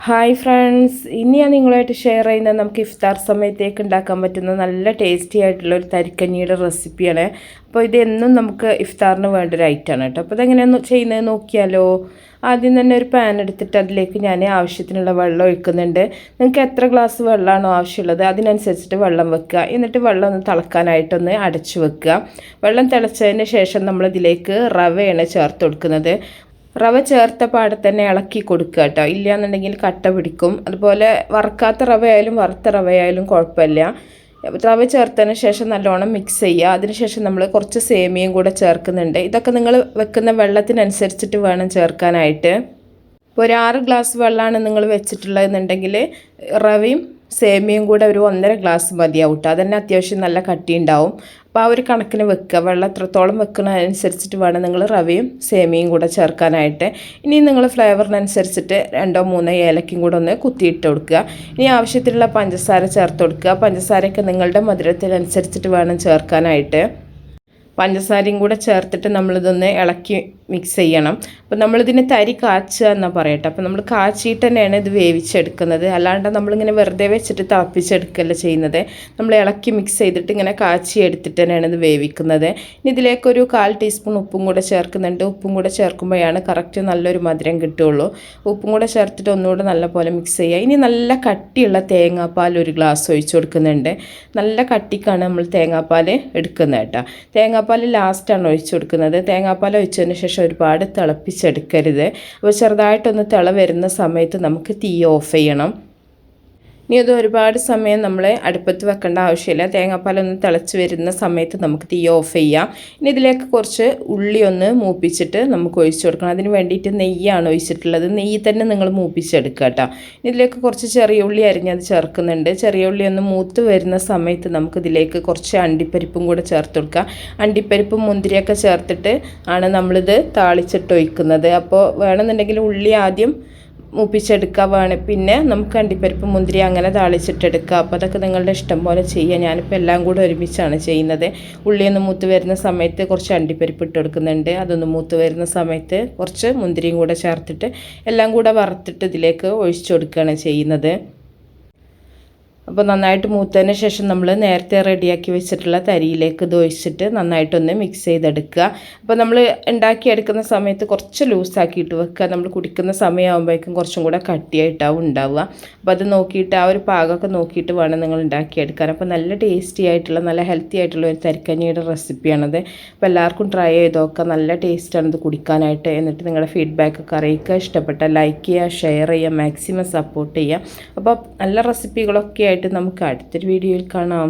Hi friends, ഇനി ഞാൻ നിങ്ങളുമായിട്ട് ഷെയർ ചെയ്യുന്നത് നമുക്ക് ഇഫ്താർ സമയത്തേക്ക് ഉണ്ടാക്കാൻ പറ്റുന്ന നല്ല ടേസ്റ്റി ആയിട്ടുള്ള ഒരു തരിക്കഞ്ഞിയുടെ റെസിപ്പിയാണ്. അപ്പോൾ ഇതെന്നും നമുക്ക് ഇഫ്താറിന് വേണ്ട ഒരു ഐറ്റമാണ് കേട്ടോ. അപ്പോൾ ഇതെങ്ങനെയാണ് ചെയ്യുന്നത് നോക്കിയാലോ. ആദ്യം തന്നെ ഒരു പാൻ എടുത്തിട്ട് അതിലേക്ക് ഞാൻ ആവശ്യത്തിനുള്ള വെള്ളം ഒഴിക്കുന്നുണ്ട്. നിങ്ങൾക്ക് എത്ര ഗ്ലാസ് വെള്ളമാണോ ആവശ്യമുള്ളത് അതിനനുസരിച്ചിട്ട് വെള്ളം വെക്കുക. എന്നിട്ട് വെള്ളം ഒന്ന് തിളക്കാനായിട്ടൊന്ന് അടച്ചു വെക്കുക. വെള്ളം തിളച്ചതിന് ശേഷം നമ്മളിതിലേക്ക് റവയാണ് ചേർത്ത് കൊടുക്കുന്നത്. റവ ചേർത്ത പാടെ തന്നെ ഇളക്കി കൊടുക്കുക കേട്ടോ, ഇല്ലയെന്നുണ്ടെങ്കിൽ കട്ട പിടിക്കും. അതുപോലെ വറുക്കാത്ത റവ ആയാലും വറുത്ത റവ ആയാലും കുഴപ്പമില്ല. റവ ചേർത്തതിന് ശേഷം നല്ലോണം മിക്സ് ചെയ്യുക. അതിനുശേഷം നമ്മൾ കുറച്ച് സേമിയയും കൂടെ ചേർക്കുന്നുണ്ട്. ഇതൊക്കെ നിങ്ങൾ വെക്കുന്ന വെള്ളത്തിനനുസരിച്ചിട്ട് വേണം ചേർക്കാനായിട്ട്. ഇപ്പോൾ ഒരു 6 ഗ്ലാസ് വെള്ളമാണ് നിങ്ങൾ വെച്ചിട്ടുള്ളതെന്നുണ്ടെങ്കിൽ റവയും സേമിയയും കൂടെ ഒരു 1.5 ഗ്ലാസ് മതിയാവും കേട്ടോ. അതന്നെ അത്യാവശ്യം നല്ല കട്ടി ഉണ്ടാവും. അപ്പോൾ ആ ഒരു കണക്കിന് വെക്കുക. വെള്ളം എത്രത്തോളം വെക്കുന്നതനുസരിച്ചിട്ട് വേണം നിങ്ങൾ റവയും സേമിയയും കൂടെ ചേർക്കാനായിട്ട്. ഇനി നിങ്ങൾ ഫ്ലേവറിനനുസരിച്ചിട്ട് 2-3 ഏലക്കയും കൂടെ ഒന്ന് കുത്തിയിട്ട് കൊടുക്കുക. ഇനി ആവശ്യത്തിനുള്ള പഞ്ചസാര ചേർത്ത് കൊടുക്കുക. പഞ്ചസാരയൊക്കെ നിങ്ങളുടെ മധുരത്തിനനുസരിച്ചിട്ട് വേണം ചേർക്കാനായിട്ട്. പഞ്ചസാരയും കൂടെ ചേർത്തിട്ട് നമ്മളിതൊന്ന് ഇളക്കി മിക്സ് ചെയ്യണം. അപ്പോൾ നമ്മളിതിന് തരി കാച്ചുക എന്നാണ് പറയട്ടെ. അപ്പോൾ നമ്മൾ കാച്ചിയിട്ട് തന്നെയാണ് ഇത് വേവിച്ചെടുക്കുന്നത്. അല്ലാണ്ട് നമ്മളിങ്ങനെ വെറുതെ വെച്ചിട്ട് തിളപ്പിച്ചെടുക്കുകയല്ല ചെയ്യുന്നത്. നമ്മൾ ഇളക്കി മിക്സ് ചെയ്തിട്ട് ഇങ്ങനെ കാച്ചി എടുത്തിട്ട് തന്നെയാണ് ഇത് വേവിക്കുന്നത്. ഇനി ഇതിലേക്കൊരു 1/4 ടീസ്പൂൺ ഉപ്പും കൂടെ ചേർക്കുന്നുണ്ട്. ഉപ്പും കൂടെ ചേർക്കുമ്പോഴാണ് കറക്റ്റ് നല്ലൊരു മധുരം കിട്ടുകയുള്ളൂ. ഉപ്പും കൂടെ ചേർത്തിട്ട് ഒന്നുകൂടെ നല്ലപോലെ മിക്സ് ചെയ്യുക. ഇനി നല്ല കട്ടിയുള്ള തേങ്ങാപ്പാൽ 1 ഗ്ലാസ് ഒഴിച്ച് കൊടുക്കുന്നുണ്ട്. നല്ല കട്ടിക്കാണ് നമ്മൾ തേങ്ങാപ്പാൽ എടുക്കുന്നത് കേട്ടോ. തേങ്ങാപ്പാൽ ലാസ്റ്റാണ് ഒഴിച്ച് കൊടുക്കുന്നത്. തേങ്ങാപ്പാൽ ഒഴിച്ചതിന് ശേഷം ഒരുപാട് തിളപ്പിച്ചെടുക്കരുത്. അപ്പോൾ ചെറുതായിട്ടൊന്ന് തിള വരുന്ന സമയത്ത് നമുക്ക് തീ ഓഫ് ചെയ്യണം. ഇനി അത് ഒരുപാട് സമയം നമ്മൾ അടുപ്പത്ത് വെക്കേണ്ട ആവശ്യമില്ല. തേങ്ങാപ്പാലൊന്ന് തിളച്ച് വരുന്ന സമയത്ത് നമുക്ക് തീ ഓഫ് ചെയ്യാം. ഇനി ഇതിലേക്ക് കുറച്ച് ഉള്ളി ഒന്ന് മൂപ്പിച്ചിട്ട് നമുക്ക് ഒഴിച്ചു കൊടുക്കണം. അതിന് വേണ്ടിയിട്ട് നെയ്യാണ് ഒഴിച്ചിട്ടുള്ളത്. നെയ്യ് തന്നെ നിങ്ങൾ മൂപ്പിച്ചെടുക്കുക കേട്ടോ. ഇതിലേക്ക് കുറച്ച് ചെറിയ ഉള്ളി അരിഞ്ഞത് ചേർക്കുന്നുണ്ട്. ചെറിയ ഉള്ളി ഒന്ന് മൂത്ത് വരുന്ന സമയത്ത് നമുക്കിതിലേക്ക് കുറച്ച് അണ്ടിപ്പരിപ്പും കൂടെ ചേർത്ത് കൊടുക്കുക. അണ്ടിപ്പരിപ്പും മുന്തിരിയൊക്കെ ചേർത്തിട്ട് ആണ് നമ്മളിത് താളിച്ചിട്ട് ഒഴിക്കുന്നത്. അപ്പോൾ വേണമെന്നുണ്ടെങ്കിൽ ഉള്ളി ആദ്യം മൂപ്പിച്ചെടുക്കുക വേണം. പിന്നെ നമുക്ക് അണ്ടിപ്പരിപ്പ് മുന്തിരി അങ്ങനെ താളിച്ചിട്ടെടുക്കുക. അപ്പോൾ അതൊക്കെ നിങ്ങളുടെ ഇഷ്ടം പോലെ ചെയ്യുക. ഞാനിപ്പോൾ എല്ലാം കൂടെ ഒരുമിച്ചാണ് ചെയ്യുന്നത്. ഉള്ളിയൊന്ന് മൂത്ത് വരുന്ന സമയത്ത് കുറച്ച് അണ്ടിപ്പരിപ്പ് ഇട്ട് കൊടുക്കുന്നുണ്ട്. അതൊന്ന് മൂത്ത് വരുന്ന സമയത്ത് കുറച്ച് മുന്തിരിയും കൂടെ ചേർത്തിട്ട് എല്ലാം കൂടെ വറുത്തിട്ട് ഇതിലേക്ക് ഒഴിച്ചു കൊടുക്കുകയാണ് ചെയ്യുന്നത്. അപ്പോൾ നന്നായിട്ട് മൂത്തതിന് ശേഷം നമ്മൾ നേരത്തെ റെഡിയാക്കി വെച്ചിട്ടുള്ള തരിയിലേക്ക് ഇത് ഒഴിച്ചിട്ട് നന്നായിട്ടൊന്ന് മിക്സ് ചെയ്തെടുക്കുക. അപ്പോൾ നമ്മൾ ഉണ്ടാക്കിയെടുക്കുന്ന സമയത്ത് കുറച്ച് ലൂസാക്കിയിട്ട് വെക്കുക. നമ്മൾ കുടിക്കുന്ന സമയമാകുമ്പോഴേക്കും കുറച്ചും കൂടെ കട്ടിയായിട്ടാവും ഉണ്ടാവുക. അപ്പോൾ അത് നോക്കിയിട്ട് ആ ഒരു പാകമൊക്കെ നോക്കിയിട്ട് വേണം നിങ്ങൾ ഉണ്ടാക്കിയെടുക്കാൻ. അപ്പോൾ നല്ല ടേസ്റ്റി ആയിട്ടുള്ള നല്ല ഹെൽത്തി ആയിട്ടുള്ള ഒരു തരിക്കഞ്ഞിയുടെ റെസിപ്പിയാണത്. അപ്പോൾ എല്ലാവർക്കും ട്രൈ ചെയ്ത് നോക്കുക. നല്ല ടേസ്റ്റാണ് ഇത് കുടിക്കാനായിട്ട്. എന്നിട്ട് നിങ്ങളുടെ ഫീഡ്ബാക്കൊക്കെ അറിയിക്കുക. ഇഷ്ടപ്പെട്ട ലൈക്ക് ചെയ്യുക, ഷെയർ ചെയ്യുക, മാക്സിമം സപ്പോർട്ട് ചെയ്യുക. അപ്പോൾ നല്ല റെസിപ്പികളൊക്കെ ആയിട്ട് നമുക്ക് അടുത്തൊരു വീഡിയോയിൽ കാണാം.